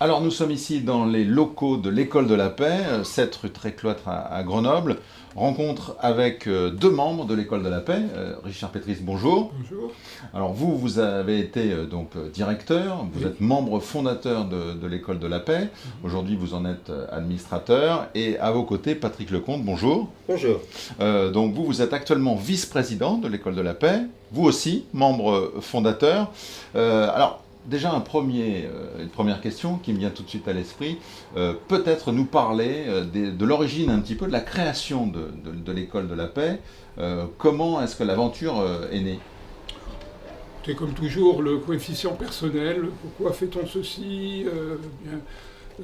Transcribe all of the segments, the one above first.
Alors nous sommes ici dans les locaux de l'École de la Paix, 7 rue Trécloître à Grenoble. Rencontre avec deux membres de l'École de la Paix. Richard Pétris, bonjour. Bonjour. Alors vous avez été directeur, vous êtes membre fondateur de l'École de la Paix. Aujourd'hui vous en êtes administrateur. Et à vos côtés, Patrick Lecomte, bonjour. Bonjour. Donc vous êtes actuellement vice-président de l'École de la Paix. Vous aussi, membre fondateur. Alors déjà une première question qui me vient tout de suite à l'esprit. Peut-être nous parler de l'origine un petit peu de la création de l'École de la Paix. Comment est-ce que l'aventure est née ? C'est comme toujours le coefficient personnel. Pourquoi fait-on ceci bien,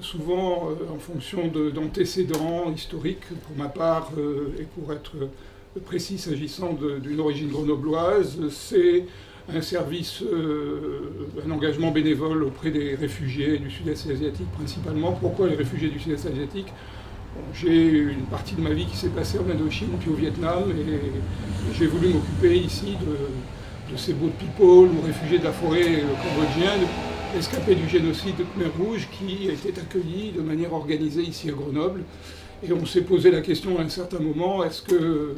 souvent en fonction d'antécédents historiques, pour ma part, et pour être précis s'agissant d'une origine grenobloise, c'est un service, un engagement bénévole auprès des réfugiés du Sud-Est asiatique principalement. Pourquoi les réfugiés du Sud-Est asiatique ? J'ai une partie de ma vie qui s'est passée en Indochine puis au Vietnam et j'ai voulu m'occuper ici de ces boat people ou réfugiés de la forêt cambodgienne, escapés du génocide de Khmer Rouge qui étaient accueillis de manière organisée ici à Grenoble. Et on s'est posé la question à un certain moment, est-ce que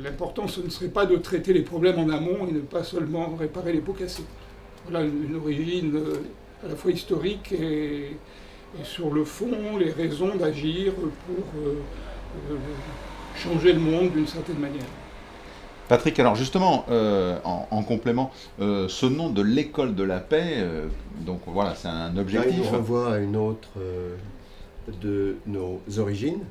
l'important, ce ne serait pas de traiter les problèmes en amont et ne pas seulement réparer les pots cassés ? Voilà une origine à la fois historique et sur le fond, les raisons d'agir pour changer le monde d'une certaine manière. Patrick, alors justement, en complément, ce nom de l'École de la Paix, donc voilà, c'est un objectif. Là, il nous renvoie à une autre de nos origines,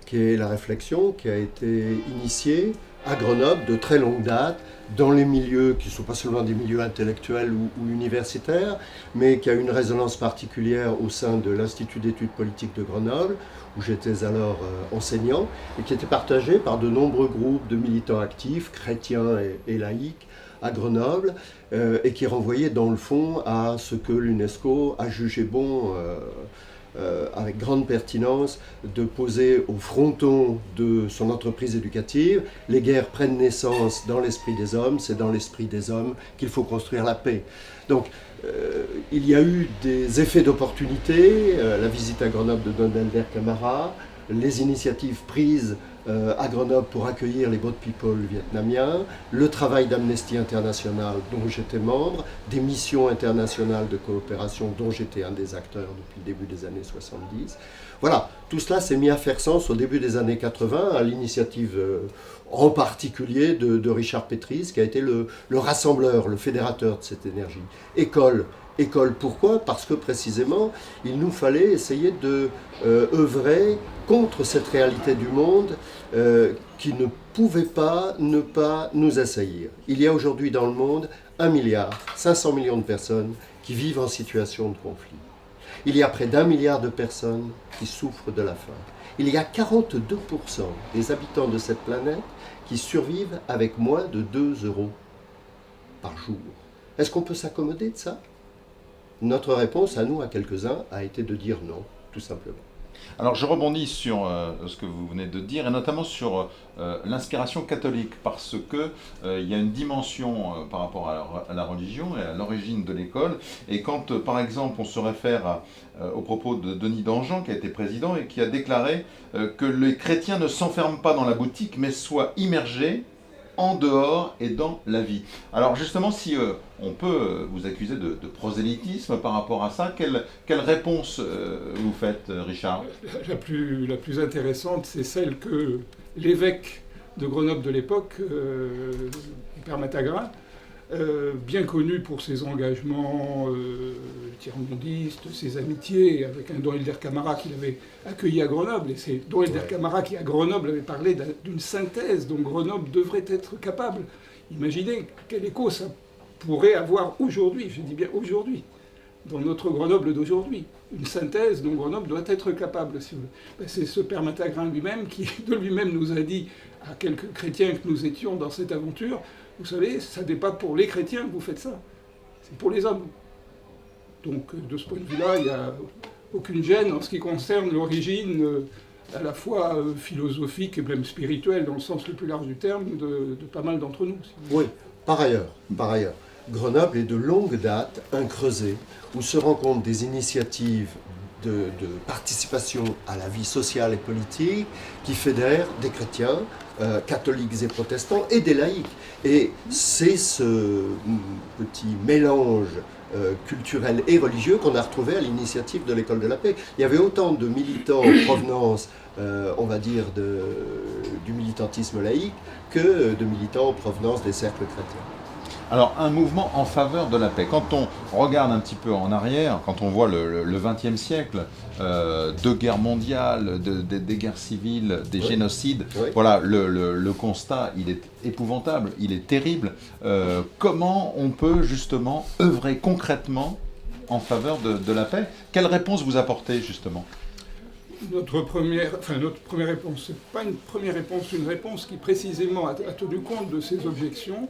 qui est la réflexion qui a été initiée à Grenoble de très longue date, dans les milieux qui ne sont pas seulement des milieux intellectuels ou universitaires, mais qui a une résonance particulière au sein de l'Institut d'études politiques de Grenoble, où j'étais alors enseignant, et qui était partagée par de nombreux groupes de militants actifs, chrétiens et laïcs, à Grenoble, et qui renvoyait dans le fond à ce que l'UNESCO a jugé bon avec grande pertinence de poser au fronton de son entreprise éducative. Les guerres prennent naissance dans l'esprit des hommes, c'est dans l'esprit des hommes qu'il faut construire la paix. Donc il y a eu des effets d'opportunité, la visite à Grenoble de Don Helder Camara, les initiatives prises à Grenoble pour accueillir les boat people vietnamiens, le travail d'Amnesty International dont j'étais membre, des missions internationales de coopération dont j'étais un des acteurs depuis le début des années 70. Voilà, tout cela s'est mis à faire sens au début des années 80 à l'initiative en particulier de Richard Pétris qui a été le rassembleur, le fédérateur de cette énergie. École, pourquoi ? Parce que précisément, il nous fallait essayer de œuvrer contre cette réalité du monde qui ne pouvait pas ne pas nous assaillir. Il y a aujourd'hui dans le monde 1,5 milliard de personnes qui vivent en situation de conflit. Il y a près d'1 milliard de personnes qui souffrent de la faim. Il y a 42% des habitants de cette planète qui survivent avec moins de 2 euros par jour. Est-ce qu'on peut s'accommoder de ça ? Notre réponse à nous, à quelques-uns, a été de dire non, tout simplement. Alors je rebondis sur ce que vous venez de dire, et notamment sur l'inspiration catholique, parce que il y a une dimension par rapport à la religion et à l'origine de l'école, et quand par exemple on se réfère au propos de Denis d'Angean, qui a été président, et qui a déclaré que les chrétiens ne s'enferment pas dans la boutique, mais soient immergés en dehors et dans la vie. Alors justement, si on peut vous accuser de prosélytisme par rapport à ça, quelle réponse vous faites, Richard ? La plus intéressante, c'est celle que l'évêque de Grenoble de l'époque, Père Matagrin, bien connu pour ses engagements tiers-mondistes, ses amitiés avec un Don Helder Camara qu'il avait accueilli à Grenoble. Et c'est Don Helder Camara qui, à Grenoble, avait parlé d'une synthèse dont Grenoble devrait être capable. Imaginez quel écho ça pourrait avoir aujourd'hui, je dis bien aujourd'hui, dans notre Grenoble d'aujourd'hui. Une synthèse dont Grenoble doit être capable. C'est ce Père Matagrin lui-même qui, de lui-même, nous a dit à quelques chrétiens que nous étions dans cette aventure: vous savez, ça n'est pas pour les chrétiens que vous faites ça, c'est pour les hommes. Donc, de ce point de vue-là, il n'y a aucune gêne en ce qui concerne l'origine à la fois philosophique et même spirituelle, dans le sens le plus large du terme, de pas mal d'entre nous. Oui, par ailleurs. Grenoble est de longue date un creuset où se rencontrent des initiatives de participation à la vie sociale et politique qui fédèrent des chrétiens, catholiques et protestants, et des laïcs. Et c'est ce petit mélange culturel et religieux qu'on a retrouvé à l'initiative de l'École de la Paix. Il y avait autant de militants en provenance, on va dire, du militantisme laïque que de militants en provenance des cercles chrétiens. Alors, un mouvement en faveur de la paix. Quand on regarde un petit peu en arrière, quand on voit le XXe siècle, deux guerres mondiales, des guerres civiles, des génocides, voilà, le constat, il est épouvantable, il est terrible. Comment on peut justement œuvrer concrètement en faveur de la paix? Quelle réponse vous apportez justement? Notre première réponse, c'est pas une première réponse, une réponse qui précisément a tenu compte de ces objections.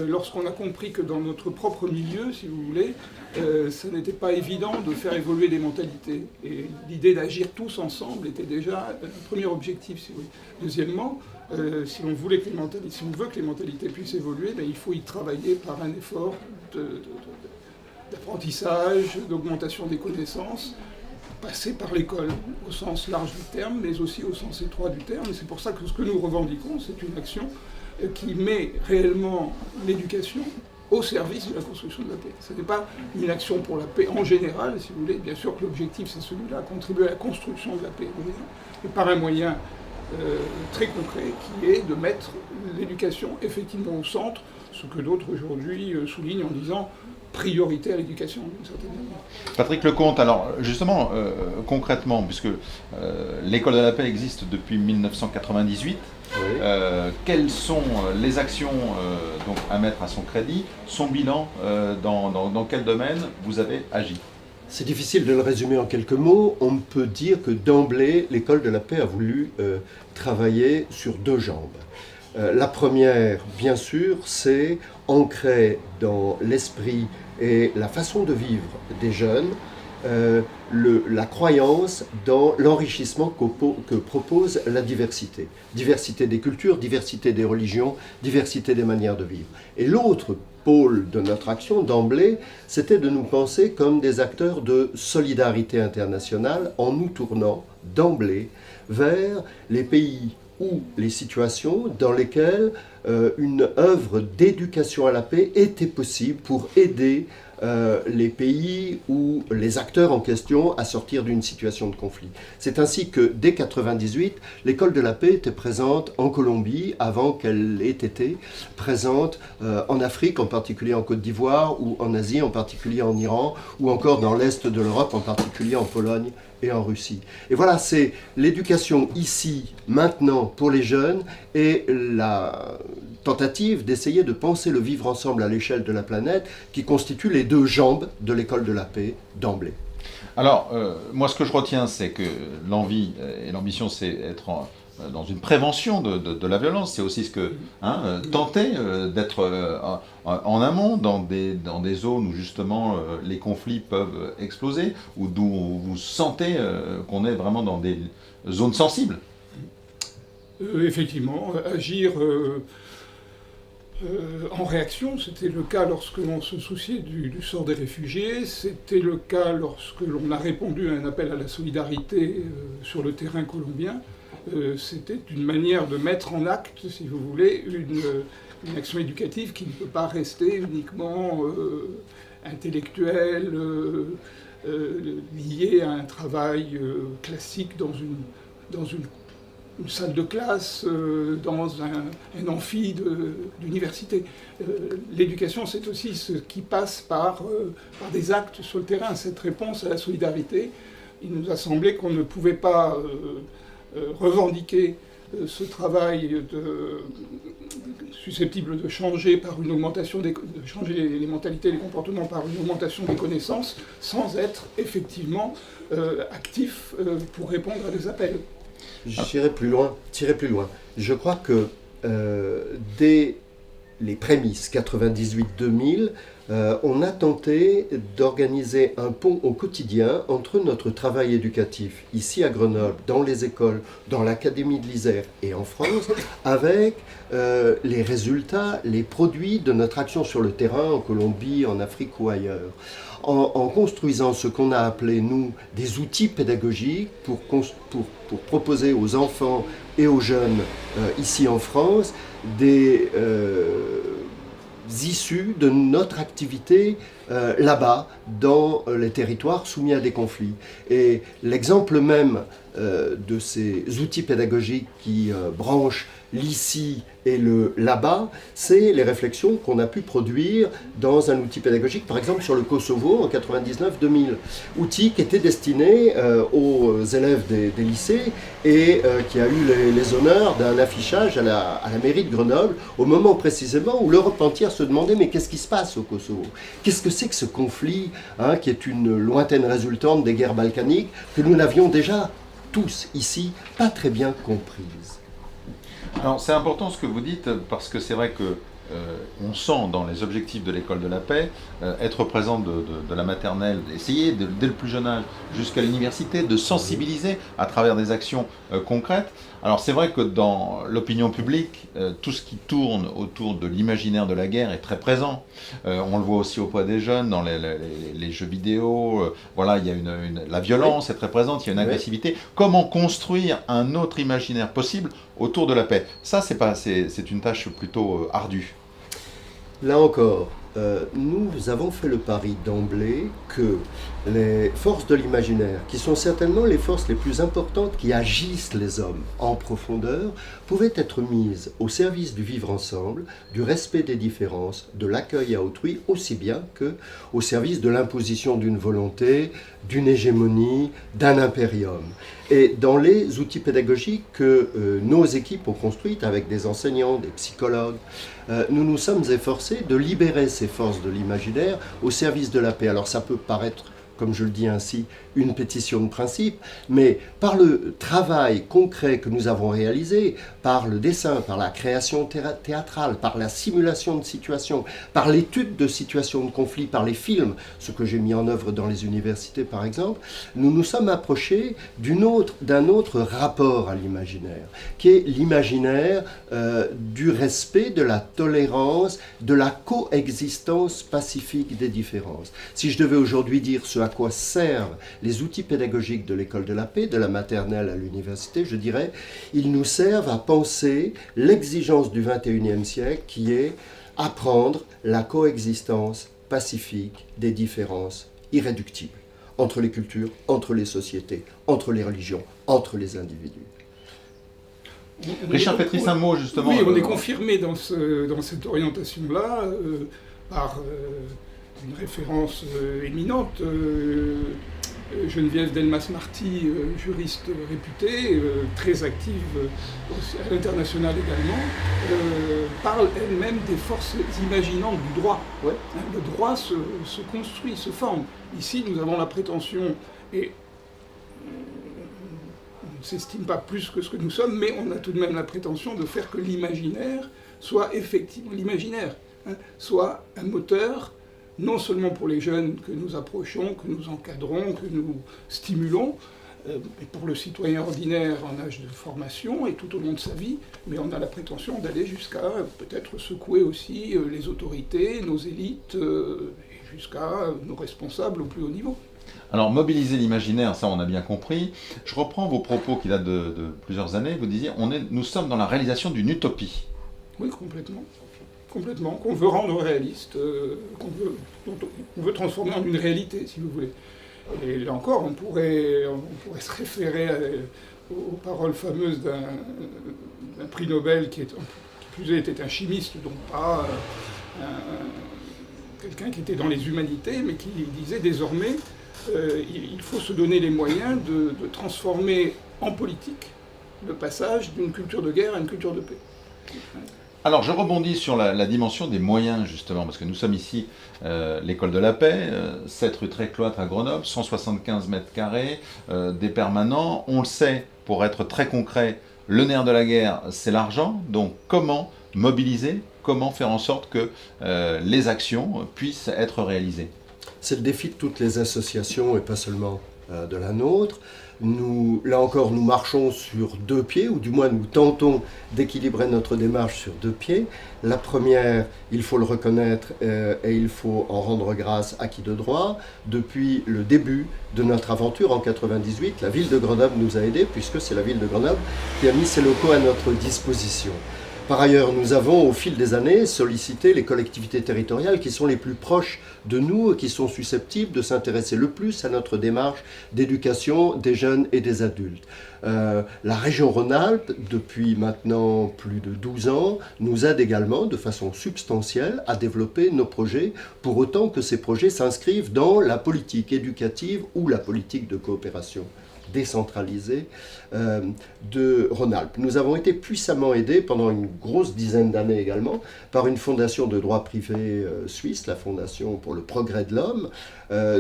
Lorsqu'on a compris que dans notre propre milieu, si vous voulez, ça n'était pas évident de faire évoluer les mentalités. Et l'idée d'agir tous ensemble était déjà un premier objectif, si vous voulez. Deuxièmement, si on veut que les mentalités puissent évoluer, il faut y travailler par un effort d'apprentissage, d'augmentation des connaissances, passer par l'école au sens large du terme, mais aussi au sens étroit du terme. Et c'est pour ça que ce que nous revendiquons, c'est une action qui met réellement l'éducation au service de la construction de la paix. Ce n'est pas une action pour la paix en général, si vous voulez. Bien sûr que l'objectif, c'est celui-là, contribuer à la construction de la paix, mais par un moyen très concret, qui est de mettre l'éducation effectivement au centre, ce que d'autres aujourd'hui soulignent en disant priorité à l'éducation, d'une certaine manière. Patrick Lecomte, alors justement, concrètement, puisque l'École de la Paix existe depuis 1998, quelles sont les actions donc, à mettre à son crédit, son bilan, dans quel domaine vous avez agi? C'est difficile de le résumer en quelques mots. On peut dire que d'emblée, l'École de la Paix a voulu travailler sur deux jambes. La première, bien sûr, c'est ancrer dans l'esprit et la façon de vivre des jeunes la croyance dans l'enrichissement que propose la diversité. Diversité des cultures, diversité des religions, diversité des manières de vivre. Et l'autre pôle de notre action d'emblée, c'était de nous penser comme des acteurs de solidarité internationale en nous tournant d'emblée vers les pays ou les situations dans lesquelles une œuvre d'éducation à la paix était possible pour aider les pays ou les acteurs en question à sortir d'une situation de conflit. C'est ainsi que dès 1998, l'École de la Paix était présente en Colombie avant qu'elle ait été présente en Afrique, en particulier en Côte d'Ivoire, ou en Asie, en particulier en Iran, ou encore dans l'Est de l'Europe, en particulier en Pologne et en Russie. Et voilà, c'est l'éducation ici, maintenant, pour les jeunes, et la tentative d'essayer de penser le vivre ensemble à l'échelle de la planète qui constitue les deux jambes de l'École de la Paix d'emblée. Alors, moi ce que je retiens, c'est que l'envie et l'ambition, c'est être dans une prévention de la violence. C'est aussi ce que tenter d'être en amont dans des zones où justement les conflits peuvent exploser, ou d'où vous sentez qu'on est vraiment dans des zones sensibles. Effectivement, agir en réaction, c'était le cas lorsque l'on se souciait du sort des réfugiés, c'était le cas lorsque l'on a répondu à un appel à la solidarité sur le terrain colombien. C'était une manière de mettre en acte, si vous voulez, une action éducative qui ne peut pas rester uniquement intellectuelle, liée à un travail classique dans une salle de classe, dans un amphi d'université. L'éducation, c'est aussi ce qui passe par des actes sur le terrain, cette réponse à la solidarité. Il nous a semblé qu'on ne pouvait pas revendiquer ce travail susceptible de changer par une augmentation de changer les mentalités, les comportements par une augmentation des connaissances, sans être effectivement actif pour répondre à des appels. J'irai plus loin. Je crois que dès les prémices 98-2000, on a tenté d'organiser un pont au quotidien entre notre travail éducatif, ici à Grenoble, dans les écoles, dans l'Académie de l'Isère et en France, avec les résultats, les produits de notre action sur le terrain, en Colombie, en Afrique ou ailleurs. En construisant ce qu'on a appelé, nous, des outils pédagogiques pour proposer aux enfants et aux jeunes ici en France des issues de notre activité là-bas, dans les territoires soumis à des conflits. Et l'exemple même de ces outils pédagogiques qui branchent l'ici et le là-bas, c'est les réflexions qu'on a pu produire dans un outil pédagogique, par exemple sur le Kosovo en 99-2000. Outil qui était destiné aux élèves des lycées et qui a eu les honneurs d'un affichage à la mairie de Grenoble au moment précisément où l'Europe entière se demandait mais qu'est-ce qui se passe au Kosovo? Qu'est-ce que c'est que ce conflit qui est une lointaine résultante des guerres balkaniques que nous n'avions déjà tous ici pas très bien comprise. Alors c'est important ce que vous dites parce que c'est vrai que on sent dans les objectifs de l'école de la paix être présent de la maternelle, essayer dès le plus jeune âge jusqu'à l'université de sensibiliser à travers des actions concrètes. Alors c'est vrai que dans l'opinion publique, tout ce qui tourne autour de l'imaginaire de la guerre est très présent. On le voit aussi au poids des jeunes, dans les jeux vidéo. Voilà, il y a la violence est très présente, il y a une agressivité. Comment construire un autre imaginaire possible autour de la paix? Ça, c'est une tâche plutôt ardue. Là encore, nous avons fait le pari d'emblée que les forces de l'imaginaire, qui sont certainement les forces les plus importantes qui agissent les hommes en profondeur, pouvaient être mises au service du vivre ensemble, du respect des différences, de l'accueil à autrui, aussi bien qu'au service de l'imposition d'une volonté, d'une hégémonie, d'un impérium. Et dans les outils pédagogiques que nos équipes ont construites avec des enseignants, des psychologues, nous nous sommes efforcés de libérer ces forces de l'imaginaire au service de la paix. Alors ça peut paraître, comme je le dis ainsi, une pétition de principe, mais par le travail concret que nous avons réalisé, par le dessin, par la création théâtrale, par la simulation de situations, par l'étude de situations de conflit, par les films, ce que j'ai mis en œuvre dans les universités par exemple, nous nous sommes approchés d'un autre rapport à l'imaginaire, qui est l'imaginaire du respect, de la tolérance, de la coexistence pacifique des différences. Si je devais aujourd'hui dire ce à quoi servent les outils pédagogiques de l'école de la paix, de la maternelle à l'université, je dirais, ils nous servent à penser l'exigence du XXIe siècle qui est apprendre la coexistence pacifique des différences irréductibles entre les cultures, entre les sociétés, entre les religions, entre les individus. Richard Petris, un mot justement. Oui, on est confirmé dans cette orientation-là par une référence éminente, Geneviève Delmas-Marty, juriste réputée, très active à l'international également, parle elle-même des forces imaginantes du droit. Ouais. Le droit se construit, se forme. Ici, nous avons la prétention, et on ne s'estime pas plus que ce que nous sommes, mais on a tout de même la prétention de faire que l'imaginaire soit effectivement, soit un moteur, non seulement pour les jeunes que nous approchons, que nous encadrons, que nous stimulons, mais pour le citoyen ordinaire en âge de formation et tout au long de sa vie, mais on a la prétention d'aller jusqu'à peut-être secouer aussi les autorités, nos élites, et jusqu'à nos responsables au plus haut niveau. Alors, mobiliser l'imaginaire, ça on a bien compris. Je reprends vos propos qui datent de plusieurs années. Vous disiez, nous sommes dans la réalisation d'une utopie. Oui, complètement. Complètement, qu'on veut rendre réaliste, qu'on veut transformer en une réalité, si vous voulez. Et là encore, on pourrait se référer aux paroles fameuses d'un prix Nobel qui plus était un chimiste, donc pas quelqu'un qui était dans les humanités, mais qui disait désormais il faut se donner les moyens de transformer en politique le passage d'une culture de guerre à une culture de paix. Alors, je rebondis sur la dimension des moyens, justement, parce que nous sommes ici, l'école de la paix, 7 rue Trécloître à Grenoble, 175 mètres carrés, des permanents. On le sait, pour être très concret, le nerf de la guerre, c'est l'argent. Donc, comment mobiliser comment faire en sorte que les actions puissent être réalisées? C'est le défi de toutes les associations et pas seulement de la nôtre. Nous, là encore, nous marchons sur deux pieds, ou du moins nous tentons d'équilibrer notre démarche sur deux pieds. La première, il faut le reconnaître et il faut en rendre grâce à qui de droit. Depuis le début de notre aventure en 98, la ville de Grenoble nous a aidés, puisque c'est la ville de Grenoble qui a mis ses locaux à notre disposition. Par ailleurs, nous avons au fil des années sollicité les collectivités territoriales qui sont les plus proches de nous et qui sont susceptibles de s'intéresser le plus à notre démarche d'éducation des jeunes et des adultes. La région Rhône-Alpes, depuis maintenant plus de 12 ans, nous aide également de façon substantielle à développer nos projets, pour autant que ces projets s'inscrivent dans la politique éducative ou la politique de coopération décentralisée de Rhône-Alpes. Nous avons été puissamment aidés pendant une grosse dizaine d'années également par une fondation de droit privé suisse, la Fondation pour le progrès de l'homme,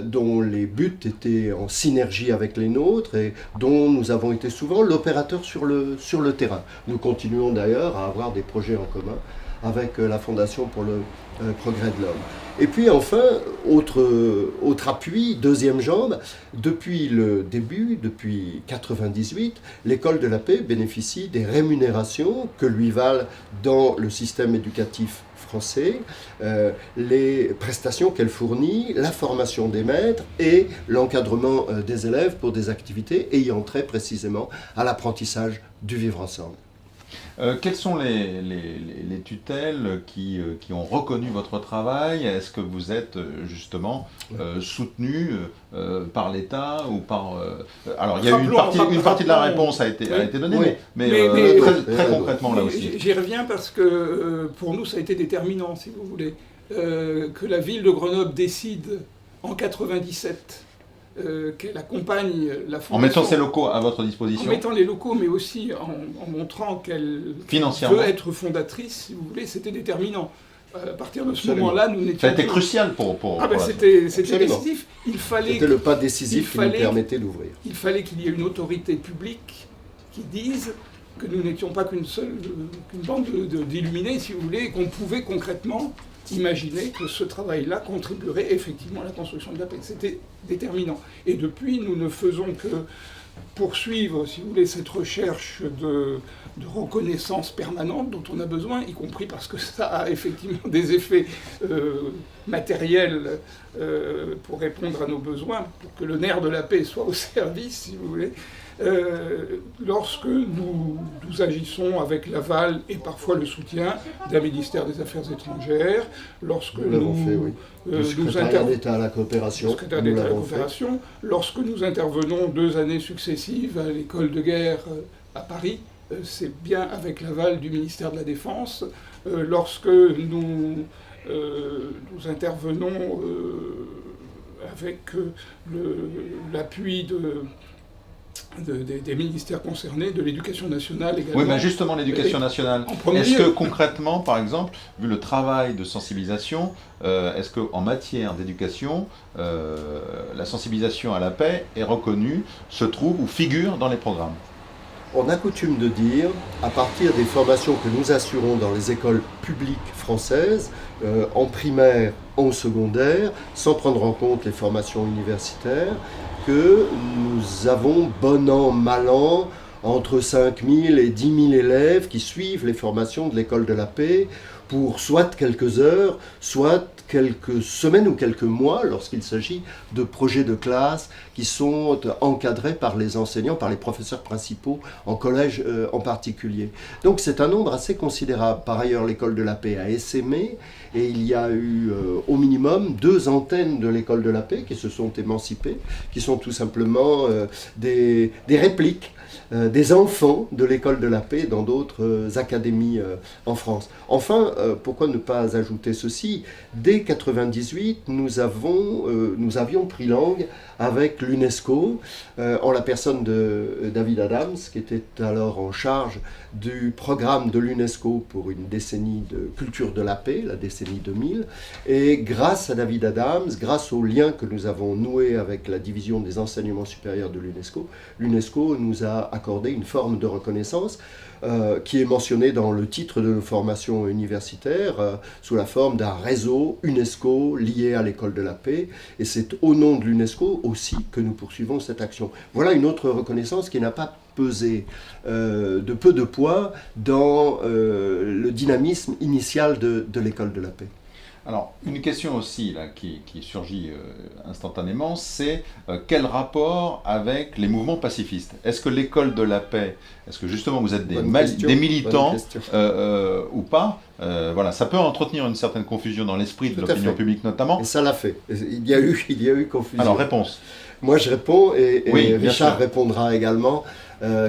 dont les buts étaient en synergie avec les nôtres et dont nous avons été souvent l'opérateur sur le terrain. Nous continuons d'ailleurs à avoir des projets en commun avec la Fondation pour le progrès de l'homme. Et puis enfin, autre appui, deuxième jambe, depuis le début, depuis 1998, l'École de la Paix bénéficie des rémunérations que lui valent dans le système éducatif français, les prestations qu'elle fournit, la formation des maîtres et l'encadrement des élèves pour des activités ayant trait précisément à l'apprentissage du vivre ensemble. Quelles sont les tutelles qui ont reconnu votre travail? Est-ce que vous êtes justement soutenu par l'État ou par... Alors, il y a eu une partie de la réponse a été donnée, oui, mais très concrètement là aussi. J'y reviens parce que pour nous, ça a été déterminant, si vous voulez, que la ville de Grenoble décide en 1997 qu'elle accompagne la fondation. En mettant ses locaux à votre disposition. En mettant les locaux, mais aussi en montrant qu'elle veut être fondatrice, si vous voulez, c'était déterminant. À partir de ce moment-là, nous n'étions... Ça a été crucial pour c'était décisif. C'était le pas décisif qui nous permettait d'ouvrir. Il fallait qu'il y ait une autorité publique qui dise que nous n'étions pas qu'une bande d'illuminés, si vous voulez, et qu'on pouvait concrètement imaginer que ce travail-là contribuerait effectivement à la construction de la paix. C'était déterminant. Et depuis, nous ne faisons que poursuivre, si vous voulez, cette recherche de reconnaissance permanente dont on a besoin, y compris parce que ça a effectivement des effets matériels pour répondre à nos besoins, pour que le nerf de la paix soit au service, si vous voulez. Lorsque nous agissons avec l'aval et parfois le soutien d'un ministère des Affaires étrangères, lorsque le secrétariat d'État à la coopération, lorsque nous intervenons 2 années successives à l'école de guerre à Paris, c'est bien avec l'aval du ministère de la Défense, lorsque nous intervenons avec l'appui des ministères concernés, de l'éducation nationale également. Oui, mais justement l'éducation nationale. Est-ce que concrètement, par exemple, vu le travail de sensibilisation, est-ce qu'en matière d'éducation, la sensibilisation à la paix est reconnue, se trouve ou figure dans les programmes? On a coutume de dire, à partir des formations que nous assurons dans les écoles publiques françaises, en primaire, en secondaire, sans prendre en compte les formations universitaires, que nous avons bon an, mal an, entre 5 000 et 10 000 élèves qui suivent les formations de l'école de la paix pour soit quelques heures, soit quelques semaines ou quelques mois lorsqu'il s'agit de projets de classe qui sont encadrés par les enseignants, par les professeurs principaux, en collège en particulier. Donc c'est un nombre assez considérable. Par ailleurs, l'école de la paix a essaimé et il y a eu au minimum 2 antennes de l'école de la paix qui se sont émancipées, qui sont tout simplement des répliques des enfants de l'école de la paix dans d'autres académies en France. Enfin, pourquoi ne pas ajouter ceci? Dès 1998, nous avions pris langue avec l'UNESCO, en la personne de David Adams, qui était alors en charge du programme de l'UNESCO pour une décennie de culture de la paix, la décennie 2000. Et grâce à David Adams, grâce aux liens que nous avons noués avec la division des enseignements supérieurs de l'UNESCO nous a accordé une forme de reconnaissance qui est mentionnée dans le titre de nos formations universitaires universitaire sous la forme d'un réseau UNESCO lié à l'école de la paix. Et c'est au nom de l'UNESCO aussi que nous poursuivons cette action. Voilà une autre reconnaissance qui n'a pas pesé de peu de poids dans le dynamisme initial de l'école de la paix. Alors, une question aussi là, qui surgit instantanément, c'est quel rapport avec les mouvements pacifistes? Est-ce que l'école de la paix, est-ce que justement vous êtes des militants ou pas? Voilà, ça peut entretenir une certaine confusion dans l'esprit de l'opinion publique notamment. Et ça l'a fait. Il y a eu confusion. Alors, réponse. Moi, je réponds et oui, Richard répondra également,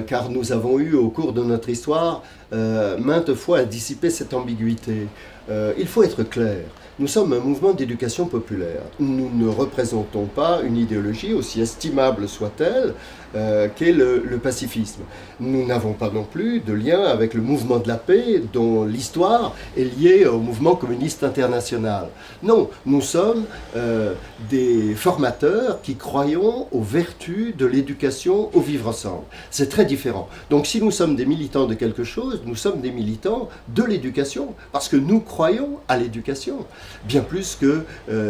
car nous avons eu au cours de notre histoire maintes fois à dissiper cette ambiguïté. Il faut être clair. Nous sommes un mouvement d'éducation populaire. Nous ne représentons pas une idéologie, aussi estimable soit-elle, qu'est le pacifisme. Nous n'avons pas non plus de lien avec le mouvement de la paix, dont l'histoire est liée au mouvement communiste international. Non, nous sommes des formateurs qui croyons aux vertus de l'éducation au vivre ensemble. C'est très différent. Donc si nous sommes des militants de quelque chose, nous sommes des militants de l'éducation, parce que nous croyons à l'éducation. Bien plus que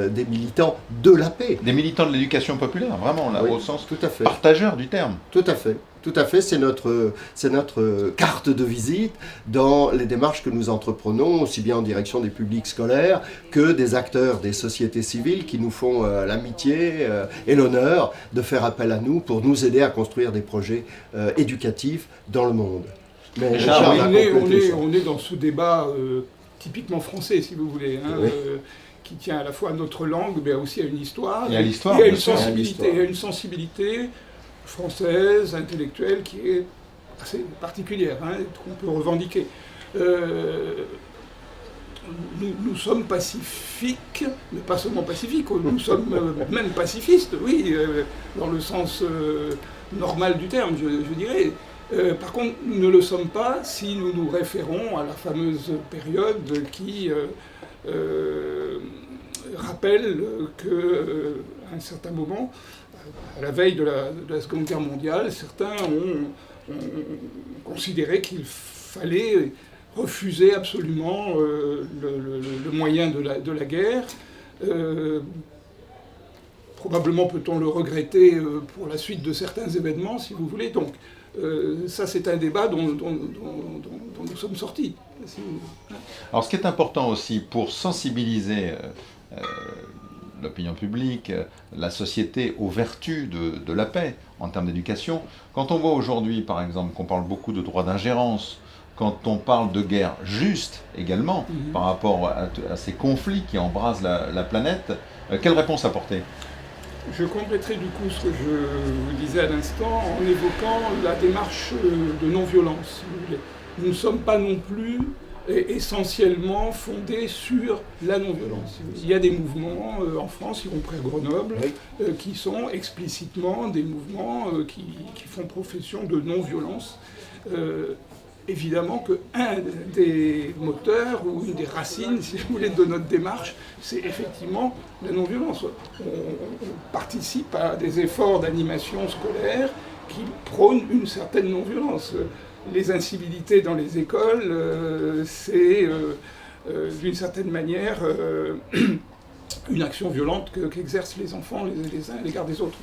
des militants de la paix. Des militants de l'éducation populaire, vraiment, là, oui, au sens tout à fait. Partageur du terme. Tout à fait. Tout à fait, c'est notre carte de visite dans les démarches que nous entreprenons, aussi bien en direction des publics scolaires que des acteurs des sociétés civiles qui nous font l'amitié et l'honneur de faire appel à nous pour nous aider à construire des projets éducatifs dans le monde. Mais on est dans ce débat typiquement français, si vous voulez, hein, oui. Qui tient à la fois à notre langue, mais aussi à une histoire. Et à l'histoire. Et à une sensibilité française, intellectuelle, qui est assez particulière, hein, qu'on peut revendiquer. Nous sommes pacifiques, mais pas seulement pacifiques, nous sommes même pacifistes, oui, dans le sens normal du terme, je dirais. Par contre, nous ne le sommes pas si nous nous référons à la fameuse période qui rappelle qu'à un certain moment, à la veille de la Seconde Guerre mondiale, certains ont considéré qu'il fallait refuser absolument le moyen de la guerre. Probablement peut-on le regretter pour la suite de certains événements, si vous voulez. Donc, ça, c'est un débat dont nous sommes sortis. Alors, ce qui est important aussi pour sensibiliser l'opinion publique, la société aux vertus de la paix en termes d'éducation, quand on voit aujourd'hui, par exemple, qu'on parle beaucoup de droit d'ingérence, quand on parle de guerre juste également, par rapport à ces conflits qui embrasent la planète, quelle réponse apporter ? Je compléterai du coup ce que je vous disais à l'instant en évoquant la démarche de non-violence, si vous voulez. Nous ne sommes pas non plus essentiellement fondés sur la non-violence. Il y a des mouvements en France, y compris à Grenoble, qui sont explicitement des mouvements qui font profession de non-violence. Évidemment qu'un des moteurs ou une des racines, si vous voulez, de notre démarche, c'est effectivement la non-violence. On participe à des efforts d'animation scolaire qui prônent une certaine non-violence. Les incivilités dans les écoles, c'est d'une certaine manière une action violente qu'exercent les enfants les uns à l'égard des autres.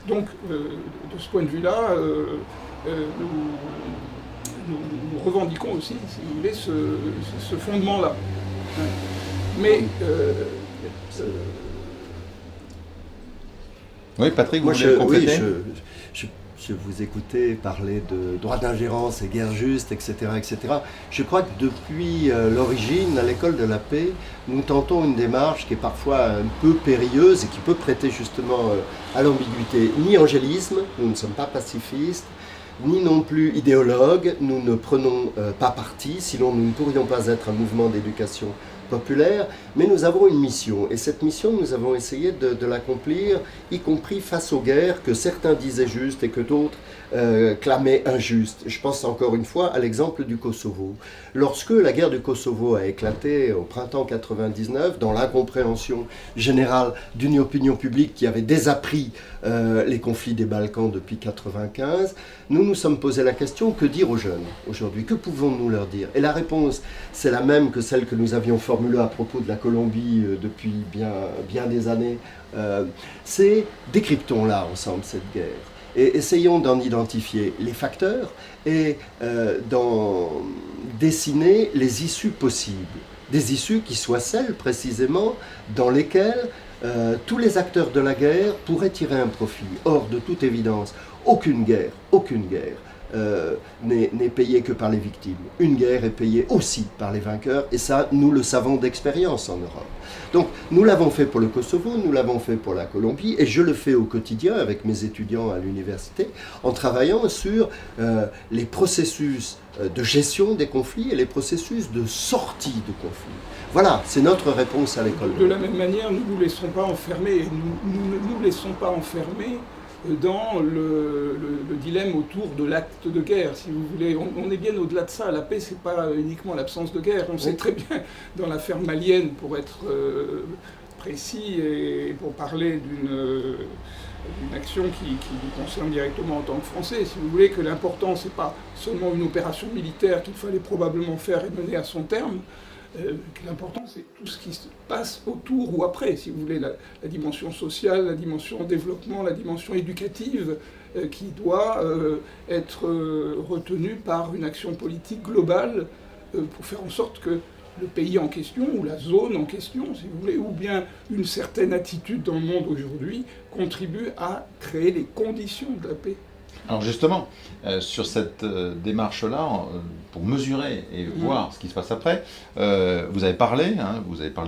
Bon. Donc, de ce point de vue-là, nous revendiquons aussi, si vous voulez, ce fondement-là. Mais... oui, Patrick, vous voulez compléter ? Je vous écoutais parler de droit d'ingérence et guerre juste, etc., etc. Je crois que depuis l'origine, à l'école de la paix, nous tentons une démarche qui est parfois un peu périlleuse et qui peut prêter justement à l'ambiguïté. Ni angélisme, nous ne sommes pas pacifistes, ni non plus idéologues, nous ne prenons pas parti, sinon nous ne pourrions pas être un mouvement d'éducation populaire, mais nous avons une mission, et cette mission, nous avons essayé de l'accomplir, y compris face aux guerres que certains disaient justes et que d'autres clamé injuste. Je pense encore une fois à l'exemple du Kosovo. Lorsque la guerre du Kosovo a éclaté au printemps 99, dans l'incompréhension générale d'une opinion publique qui avait désappris les conflits des Balkans depuis 1995, nous nous sommes posé la question, que dire aux jeunes aujourd'hui? Que pouvons-nous leur dire? Et la réponse, c'est la même que celle que nous avions formulée à propos de la Colombie depuis bien des années. C'est décryptons-la ensemble cette guerre et essayons d'en identifier les facteurs et d'en dessiner les issues possibles. Des issues qui soient celles précisément dans lesquelles tous les acteurs de la guerre pourraient tirer un profit. Or, de toute évidence, aucune guerre n'est payée que par les victimes. Une guerre est payée aussi par les vainqueurs, et ça, nous le savons d'expérience en Europe. Donc, nous l'avons fait pour le Kosovo, nous l'avons fait pour la Colombie, et je le fais au quotidien avec mes étudiants à l'université, en travaillant sur les processus de gestion des conflits et les processus de sortie de conflits. Voilà, c'est notre réponse à l'école. De la même manière, nous ne nous laissons pas enfermer, nous ne nous laissons pas enfermer dans le dilemme autour de l'acte de guerre, si vous voulez. On est bien au-delà de ça. La paix, c'est pas uniquement l'absence de guerre. On sait très bien, dans l'affaire malienne, pour être précis et pour parler d'une action qui nous concerne directement en tant que Français, si vous voulez, que l'important, c'est pas seulement une opération militaire qu'il fallait probablement faire et mener à son terme. L'important, c'est tout ce qui se passe autour ou après, si vous voulez, la dimension sociale, la dimension développement, la dimension éducative, qui doit être retenue par une action politique globale pour faire en sorte que le pays en question, ou la zone en question, si vous voulez, ou bien une certaine attitude dans le monde aujourd'hui, contribue à créer les conditions de la paix. Alors justement, sur cette démarche-là, pour mesurer et voir ce qui se passe après, vous avez parlé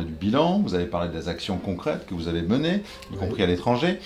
du bilan, vous avez parlé des actions concrètes que vous avez menées, y compris à l'étranger.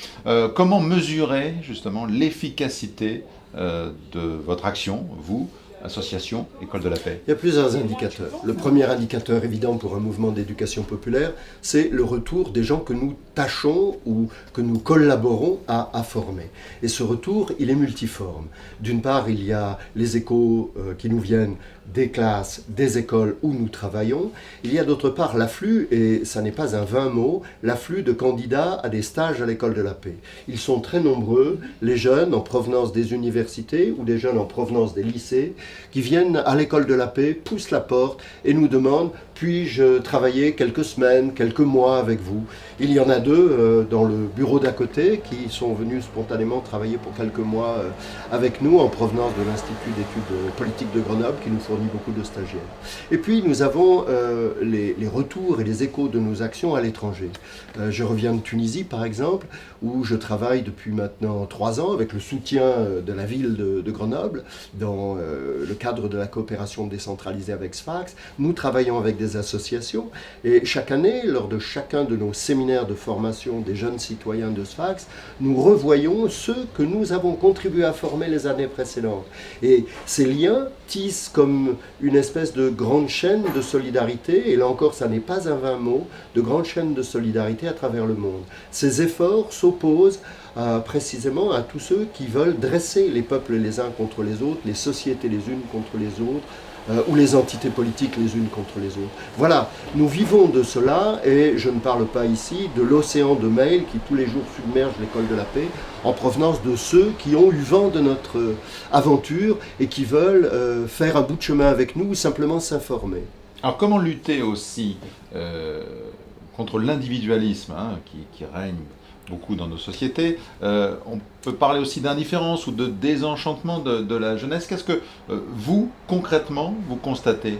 Comment mesurer justement l'efficacité de votre action, vous, association, École de la Paix? Il y a plusieurs indicateurs. Le premier indicateur évident pour un mouvement d'éducation populaire, c'est le retour des gens que nous tâchons ou que nous collaborons à former. Et ce retour, il est multiforme. D'une part, il y a les échos qui nous viennent des classes, des écoles où nous travaillons. Il y a d'autre part l'afflux, et ça n'est pas un vain mot, l'afflux de candidats à des stages à l'École de la Paix. Ils sont très nombreux, les jeunes en provenance des universités ou des jeunes en provenance des lycées, qui viennent à l'École de la Paix, poussent la porte et nous demandent « puis-je travailler quelques semaines, quelques mois avec vous ?» Il y en a deux dans le bureau d'à côté qui sont venus spontanément travailler pour quelques mois avec nous en provenance de l'Institut d'études politiques de Grenoble qui nous fournit beaucoup de stagiaires. Et puis nous avons les retours et les échos de nos actions à l'étranger. Je reviens de Tunisie par exemple, où je travaille depuis maintenant 3 ans avec le soutien de la ville de Grenoble dans le cadre de la coopération décentralisée avec Sfax. Nous travaillons avec des associations et chaque année, lors de chacun de nos séminaires de formation des jeunes citoyens de Sfax, nous revoyons ceux que nous avons contribué à former les années précédentes. Et ces liens tissent comme une espèce de grande chaîne de solidarité, et là encore, ça n'est pas un vain mot, de grande chaîne de solidarité à travers le monde. Ces efforts s'opposent précisément à tous ceux qui veulent dresser les peuples les uns contre les autres, les sociétés les unes contre les autres, ou les entités politiques les unes contre les autres. Voilà, nous vivons de cela, et je ne parle pas ici de l'océan de mails qui tous les jours submerge l'École de la Paix, en provenance de ceux qui ont eu vent de notre aventure et qui veulent faire un bout de chemin avec nous ou simplement s'informer. Alors comment lutter aussi contre l'individualisme qui règne beaucoup dans nos sociétés? On peut parler aussi d'indifférence ou de désenchantement de la jeunesse. Qu'est-ce que vous, concrètement, vous constatez?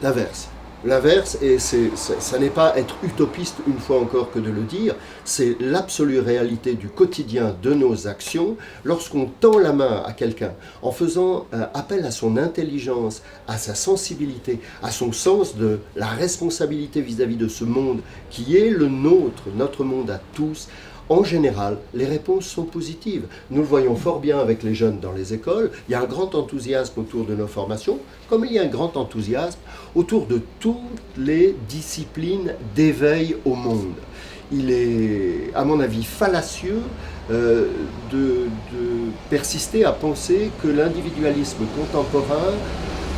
L'inverse. L'inverse, et ça n'est pas être utopiste une fois encore que de le dire, c'est l'absolue réalité du quotidien de nos actions lorsqu'on tend la main à quelqu'un en faisant appel à son intelligence, à sa sensibilité, à son sens de la responsabilité vis-à-vis de ce monde qui est le nôtre, notre monde à tous. En général, les réponses sont positives. Nous le voyons fort bien avec les jeunes dans les écoles. Il y a un grand enthousiasme autour de nos formations, comme il y a un grand enthousiasme autour de toutes les disciplines d'éveil au monde. il est, à mon avis, fallacieux de persister à penser que l'individualisme contemporain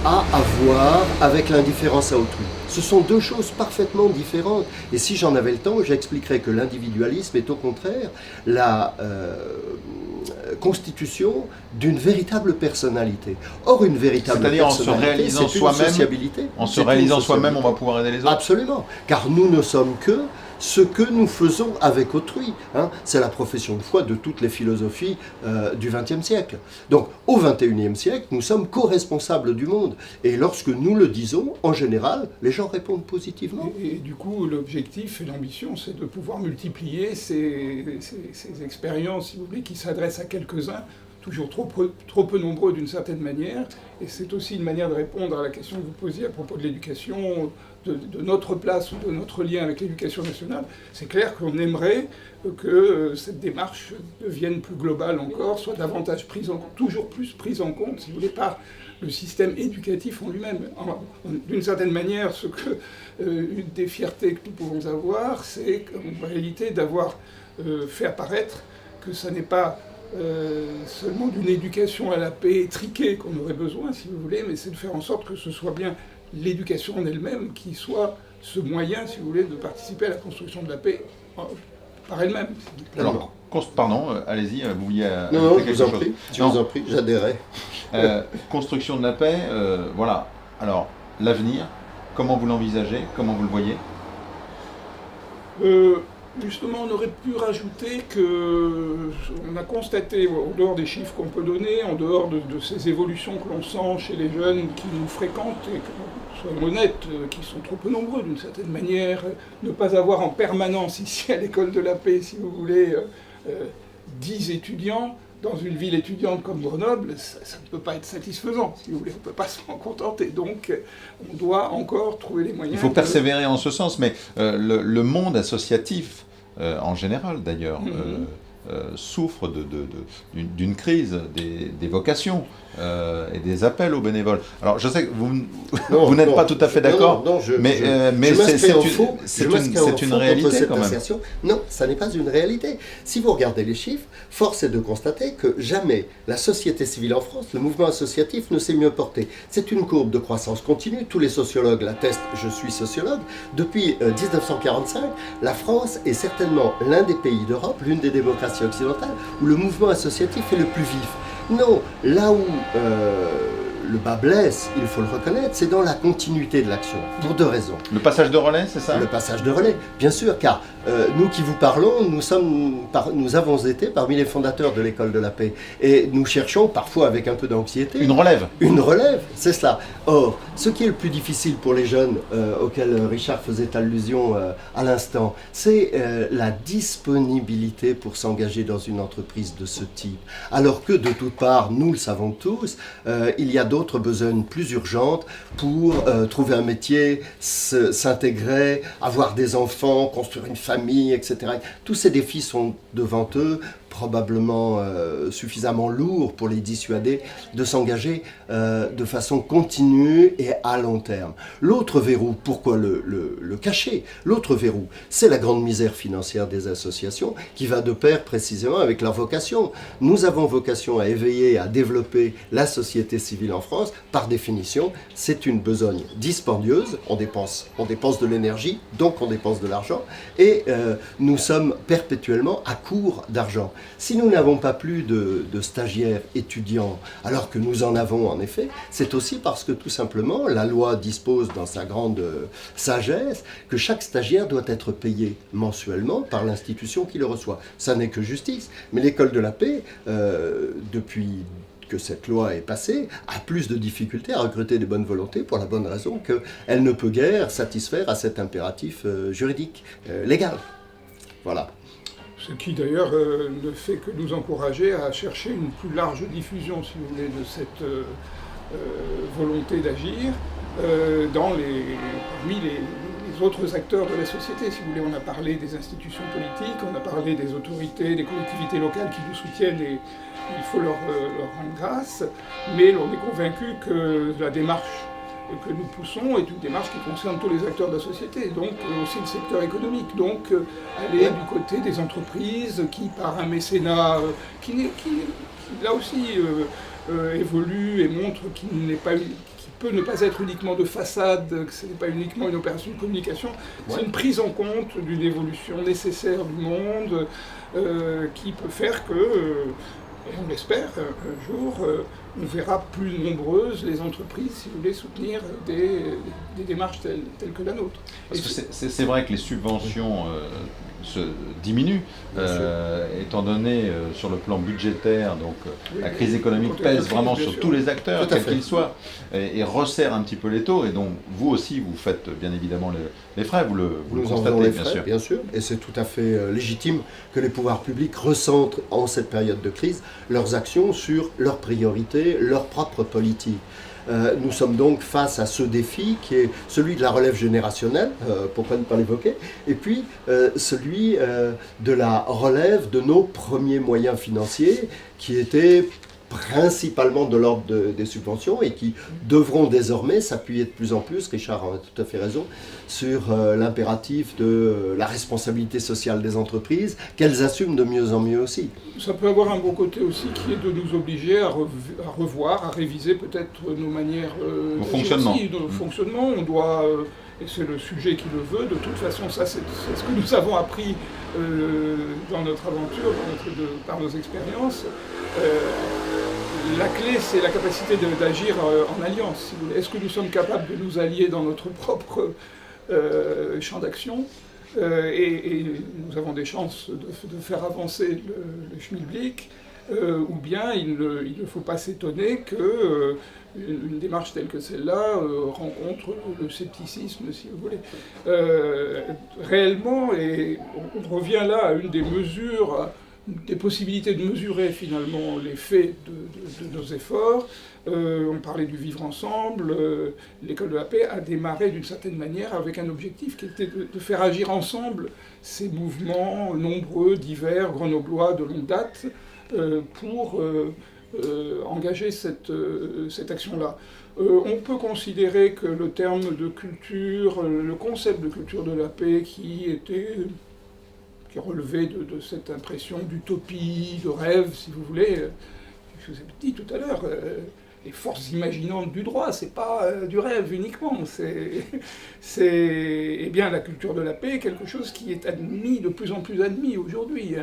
a à voir avec l'indifférence à autrui. Ce sont deux choses parfaitement différentes. Et si j'en avais le temps, j'expliquerais que l'individualisme est au contraire la constitution d'une véritable personnalité. Or, une véritable personnalité, c'est une sociabilité. En se réalisant soi-même, on va pouvoir aider les autres. Absolument, car nous ne sommes que ce que nous faisons avec autrui. C'est la profession de foi de toutes les philosophies du XXe siècle. Donc, au XXIe siècle, nous sommes co-responsables du monde. Et lorsque nous le disons, en général, les gens répondent positivement. Et du coup, l'objectif et l'ambition, c'est de pouvoir multiplier ces expériences, si vous voulez, qui s'adressent à quelques-uns, toujours trop peu nombreux d'une certaine manière. Et c'est aussi une manière de répondre à la question que vous posiez à propos de l'éducation, de notre place ou de notre lien avec l'éducation nationale. C'est clair qu'on aimerait que cette démarche devienne plus globale encore, soit davantage toujours plus prise en compte, si vous voulez, par le système éducatif en lui-même. D'une certaine manière, une des fiertés que nous pouvons avoir, c'est en réalité d'avoir fait apparaître que ça n'est pas seulement d'une éducation à la paix étriquée qu'on aurait besoin, si vous voulez, mais c'est de faire en sorte que ce soit bien l'éducation en elle-même qui soit ce moyen, si vous voulez, de participer à la construction de la paix par elle-même. Alors, pardon, allez-y, vous vouliez non, je vous en prie, j'adhérais. Construction de la paix, voilà. Alors, l'avenir, comment vous l'envisagez, comment vous le voyez ? Justement, on aurait pu rajouter qu'on a constaté, en dehors des chiffres qu'on peut donner, en dehors de ces évolutions que l'on sent chez les jeunes qui nous fréquentent, et que, soyons honnêtes, qui sont trop peu nombreux d'une certaine manière, ne pas avoir en permanence ici à l'école de la paix, si vous voulez, 10 étudiants, dans une ville étudiante comme Grenoble, ça ne peut pas être satisfaisant, si vous voulez, on ne peut pas s'en contenter. Donc, on doit encore trouver les moyens. Il faut persévérer en ce sens, mais le monde associatif, en général d'ailleurs, souffre d'une crise des vocations et des appels aux bénévoles. Alors, je sais que vous n'êtes pas tout à fait d'accord, mais c'est une réalité quand même. Non, ça n'est pas une réalité. Si vous regardez les chiffres, force est de constater que jamais la société civile en France, le mouvement associatif ne s'est mieux porté. C'est une courbe de croissance continue, tous les sociologues l'attestent, je suis sociologue. Depuis 1945, la France est certainement l'un des pays d'Europe, l'une des démocraties occidentales, où le mouvement associatif est le plus vif. Non, là où le bas blesse, il faut le reconnaître, c'est dans la continuité de l'action, pour deux raisons. Le passage de relais, c'est ça ? Le passage de relais, bien sûr, car nous qui vous parlons, nous avons été parmi les fondateurs de l'école de la paix. Et nous cherchons, parfois avec un peu d'anxiété... Une relève. Une relève, c'est cela. Or, ce qui est le plus difficile pour les jeunes, auxquels Richard faisait allusion à l'instant, c'est la disponibilité pour s'engager dans une entreprise de ce type. Alors que, de toutes parts, nous le savons tous, il y a d'autres besognes plus urgentes pour trouver un métier, s'intégrer, avoir des enfants, construire une famille, etc. Tous ces défis sont devant eux, probablement suffisamment lourds pour les dissuader de s'engager de façon continue et à long terme. L'autre verrou, pourquoi le cacher ? L'autre verrou, c'est la grande misère financière des associations qui va de pair précisément avec leur vocation. Nous avons vocation à éveiller, à développer la société civile en France. Par définition, c'est une besogne dispendieuse. On dépense de l'énergie, donc on dépense de l'argent. Et nous sommes perpétuellement à court d'argent. Si nous n'avons pas plus de stagiaires étudiants, alors que nous en avons en effet, c'est aussi parce que tout simplement la loi dispose dans sa grande sagesse que chaque stagiaire doit être payé mensuellement par l'institution qui le reçoit. Ça n'est que justice. Mais l'école de la paix, depuis que cette loi est passée, a plus de difficultés à recruter des bonnes volontés pour la bonne raison qu'elle ne peut guère satisfaire à cet impératif juridique, légal. Voilà. Ce qui d'ailleurs ne fait que nous encourager à chercher une plus large diffusion, si vous voulez, de cette volonté d'agir parmi les autres acteurs de la société. Si vous voulez, on a parlé des institutions politiques, on a parlé des autorités, des collectivités locales qui nous soutiennent et il faut leur rendre grâce, mais on est convaincu que la démarche que nous poussons est une démarche qui concerne tous les acteurs de la société, donc aussi le secteur économique. Donc aller du côté des entreprises qui, par un mécénat qui là aussi évolue et montre qu'il peut ne pas être uniquement de façade, que ce n'est pas uniquement une opération de communication, c'est une prise en compte d'une évolution nécessaire du monde qui peut faire que, et on l'espère, un jour, on verra plus nombreuses les entreprises, si vous voulez, soutenir des démarches telles que la nôtre. Parce que c'est vrai que les subventions se diminuent, étant donné sur le plan budgétaire, donc la crise économique pèse vraiment sur tous les acteurs, quels qu'ils soient, et resserre un petit peu les taux, et donc vous aussi, vous faites bien évidemment les frais, vous le constatez, bien sûr, et c'est tout à fait légitime que les pouvoirs publics recentrent en cette période de crise leurs actions sur leurs priorités, leur propre politique. Nous sommes donc face à ce défi qui est celui de la relève générationnelle, pourquoi ne pas l'évoquer, et puis celui de la relève de nos premiers moyens financiers qui étaient principalement de l'ordre des subventions et qui devront désormais s'appuyer de plus en plus, Richard a tout à fait raison, sur l'impératif de la responsabilité sociale des entreprises, qu'elles assument de mieux en mieux aussi. Ça peut avoir un bon côté aussi qui est de nous obliger à revoir, à réviser peut-être nos manières de fonctionnement. On doit, et c'est le sujet qui le veut, de toute façon ça c'est ce que nous avons appris dans notre aventure, par nos expériences. La clé, c'est la capacité d'agir en alliance, si vous voulez. Est-ce que nous sommes capables de nous allier dans notre propre champ d'action et nous avons des chances de faire avancer le schmilblick, ou bien il ne faut pas s'étonner qu'une démarche telle que celle-là rencontre le scepticisme, si vous voulez. Réellement, et on revient là à une des mesures, des possibilités de mesurer finalement l'effet de nos efforts. On parlait du vivre ensemble, l'école de la paix a démarré d'une certaine manière avec un objectif qui était de faire agir ensemble ces mouvements nombreux, divers, grenoblois de longue date, pour engager cette action-là. On peut considérer que le terme de culture, le concept de culture de la paix qui relevait de cette impression d'utopie, de rêve, si vous voulez. Je vous ai dit tout à l'heure, les forces imaginantes du droit, c'est pas du rêve uniquement. C'est bien la culture de la paix, quelque chose qui est admis, de plus en plus admis aujourd'hui.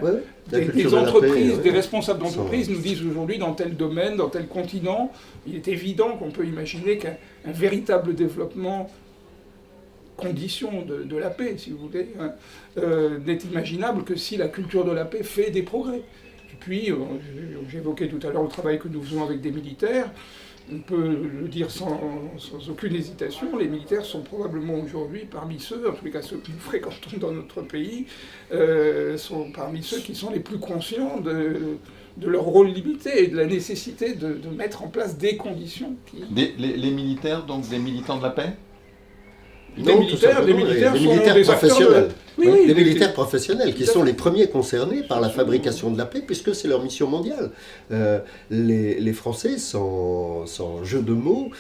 Des entreprises, des responsables d'entreprises nous disent aujourd'hui dans tel domaine, dans tel continent, il est évident qu'on peut imaginer qu'un véritable développement, condition de la paix, si vous voulez, n'est imaginable que si la culture de la paix fait des progrès. Et puis, j'évoquais tout à l'heure le travail que nous faisons avec des militaires. On peut le dire sans aucune hésitation, les militaires sont probablement aujourd'hui parmi ceux, en tous les cas ceux que nous fréquentons dans notre pays, sont parmi ceux qui sont les plus conscients de leur rôle limité et de la nécessité de mettre en place des conditions. Les militaires, donc des militants de la paix ? Les militaires sont professionnels. Des militaires professionnels qui sont les premiers concernés par la fabrication de la paix, puisque c'est leur mission mondiale. Les Français, sans jeu de mots,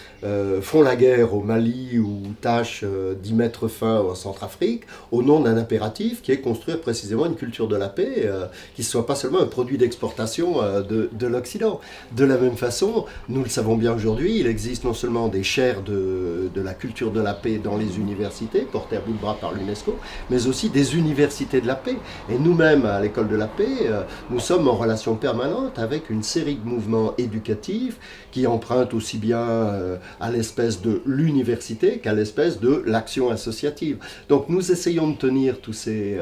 font la guerre au Mali ou tâchent d'y mettre fin en Centrafrique au nom d'un impératif qui est construire précisément une culture de la paix qui ne soit pas seulement un produit d'exportation de l'Occident. De la même façon, nous le savons bien aujourd'hui, il existe non seulement des chaires de la culture de la paix dans les universités, portées à bout de bras par l'UNESCO, mais aussi des universités de la paix. Et nous-mêmes, à l'École de la paix, nous sommes en relation permanente avec une série de mouvements éducatifs qui empruntent aussi bien à l'espèce de l'université qu'à l'espèce de l'action associative. Donc nous essayons de tenir tous ces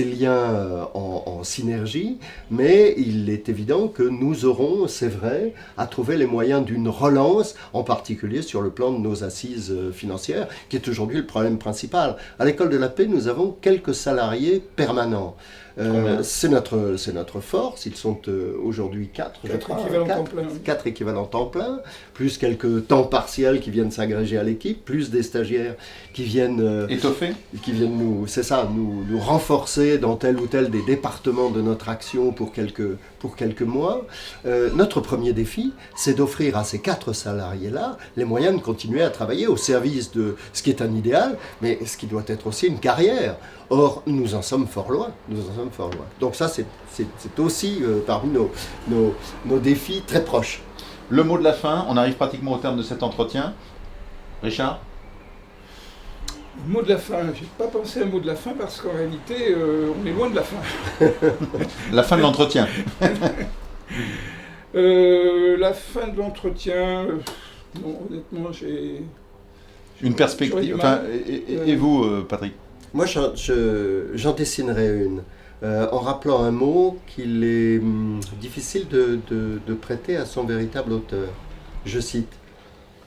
liens en synergie, mais il est évident que nous aurons, c'est vrai, à trouver les moyens d'une relance, en particulier sur le plan de nos assises financières, qui est aujourd'hui le problème principal. À l'École de la paix, nous avons quelques salariés permanents. Combien ? C'est notre force. Ils sont aujourd'hui 4, je 4 crois, équivalents temps plein. 4 équivalents temps plein, plus quelques temps partiels qui viennent s'agréger à l'équipe, plus des stagiaires qui viennent Étoffé ? nous, c'est ça, nous renforcer dans tel ou tel des départements de notre action pour quelques mois. Notre premier défi, c'est d'offrir à ces 4 salariés-là les moyens de continuer à travailler au service de ce qui est un idéal, mais ce qui doit être aussi une carrière. Or, nous en sommes fort loin. Donc ça, c'est aussi parmi nos défis très proches. Le mot de la fin, on arrive pratiquement au terme de cet entretien. Richard ? Le mot de la fin, j'ai pas pensé à un mot de la fin parce qu'en réalité, on est loin de la fin. La fin de l'entretien. La fin de l'entretien, non, honnêtement, j'ai... Une perspective. Enfin, et vous, Patrick ? Moi, j'en dessinerai une, en rappelant un mot qu'il est difficile de prêter à son véritable auteur. Je cite,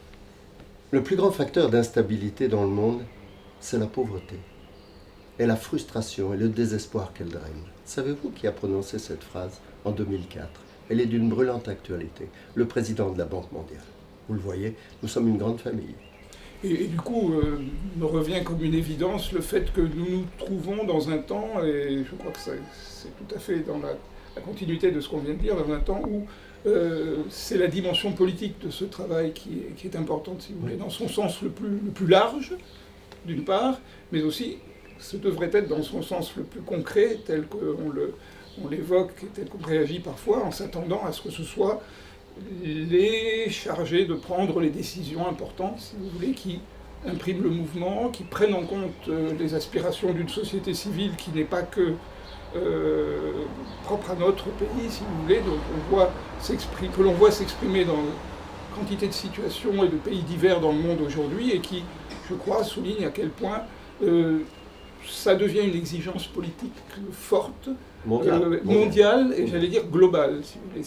« Le plus grand facteur d'instabilité dans le monde, c'est la pauvreté, et la frustration et le désespoir qu'elle draine. » Savez-vous qui a prononcé cette phrase en 2004 ? Elle est d'une brûlante actualité, le président de la Banque mondiale. Vous le voyez, nous sommes une grande famille. Et du coup, me revient comme une évidence le fait que nous nous trouvons dans un temps, et je crois que c'est tout à fait dans la continuité de ce qu'on vient de dire, dans un temps où c'est la dimension politique de ce travail qui est importante, si vous voulez, dans son sens le plus large, d'une part, mais aussi, ce devrait être dans son sens le plus concret, tel qu'on l'évoque, et tel qu'on réagit parfois, en s'attendant à ce que ce soit les chargés de prendre les décisions importantes, si vous voulez, qui impriment le mouvement, qui prennent en compte les aspirations d'une société civile qui n'est pas que propre à notre pays, si vous voulez, que l'on voit s'exprimer dans quantité de situations et de pays divers dans le monde aujourd'hui, et qui, je crois, souligne à quel point ça devient une exigence politique forte, mondiale et j'allais dire globale, si vous voulez.